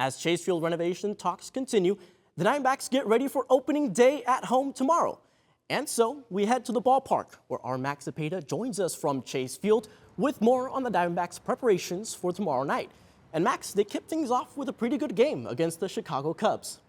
As Chase Field renovation talks continue, the Diamondbacks get ready for opening day at home tomorrow. And so we head to the ballpark, where our Max Cepeda joins us from Chase Field with more on the Diamondbacks' preparations for tomorrow night. And Max, they kicked things off with a pretty good game against the Chicago Cubs.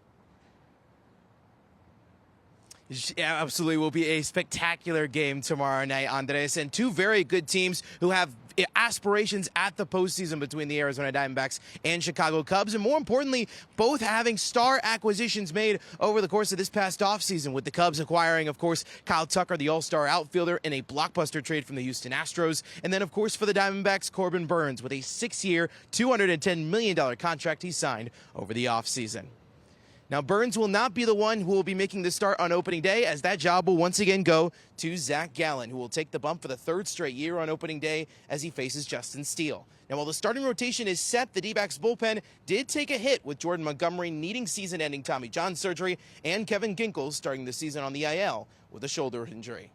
Yeah, absolutely. Will be a spectacular game tomorrow night, Andres, and two very good teams who have aspirations at the postseason between the Arizona Diamondbacks and Chicago Cubs, and more importantly, both having star acquisitions made over the course of this past offseason, with the Cubs acquiring, of course, Kyle Tucker, the all-star outfielder, in a blockbuster trade from the Houston Astros, and then, of course, for the Diamondbacks, Corbin Burnes, with a 6-year, $210 million contract he signed over the offseason. Now, Burnes will not be the one who will be making the start on opening day, as that job will once again go to Zach Gallen, who will take the bump for the third straight year on opening day as he faces Justin Steele. Now, while the starting rotation is set, the D-backs bullpen did take a hit, with Jordan Montgomery needing season-ending Tommy John surgery and Kevin Ginkel starting the season on the IL with a shoulder injury.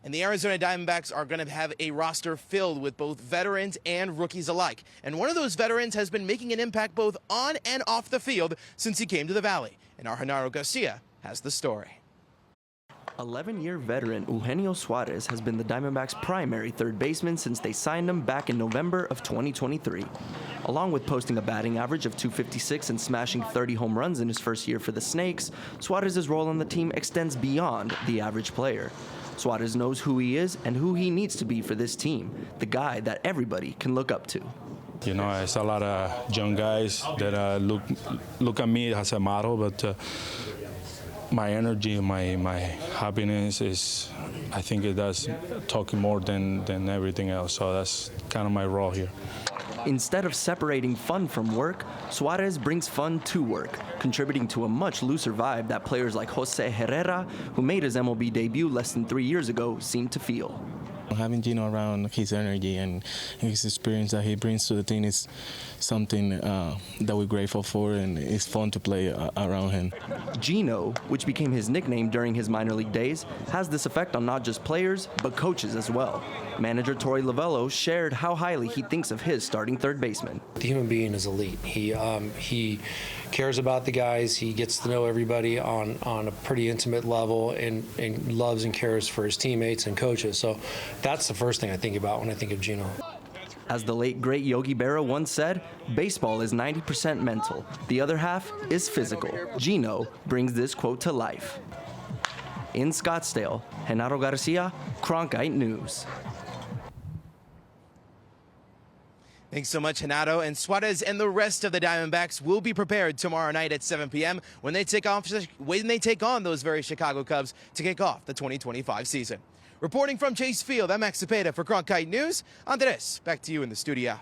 And the Arizona Diamondbacks are going to have a roster filled with both veterans and rookies alike. And one of those veterans has been making an impact both on and off the field since he came to the Valley. And our Genaro Garcia has the story. 11-year veteran Eugenio Suarez has been the Diamondbacks' primary third baseman since they signed him back in November of 2023. Along with posting a batting average of .256 and smashing 30 home runs in his first year for the Snakes, Suarez's role on the team extends beyond the average player. Suarez knows who he is and who he needs to be for this team, the guy that everybody can look up to. You know, it's a lot of young guys that look at me as a model, but my energy, my happiness is, I think it does talking more than everything else. So that's kind of my role here. Instead of separating fun from work, Suarez brings fun to work, contributing to a much looser vibe that players like Jose Herrera, who made his MLB debut less than 3 years ago, seem to feel. Having Gino around, his energy and his experience that he brings to the team is something that we're grateful for, and it's fun to play around him. Gino, which became his nickname during his minor league days, has this effect on not just players, but coaches as well. Manager Torey Lovello shared how highly he thinks of his starting third baseman. The human being is elite. He cares about the guys. He gets to know everybody on a pretty intimate level, and loves and cares for his teammates and coaches. So that's the first thing I think about when I think of Gino. As the late, great Yogi Berra once said, baseball is 90% mental. The other half is physical. Gino brings this quote to life. In Scottsdale, Genaro Garcia, Cronkite News. Thanks so much, Genaro. And Suarez and the rest of the Diamondbacks will be prepared tomorrow night at 7 p.m. when they take on those very Chicago Cubs to kick off the 2025 season. Reporting from Chase Field, I'm Max Cepeda for Cronkite News. Andres, back to you in the studio.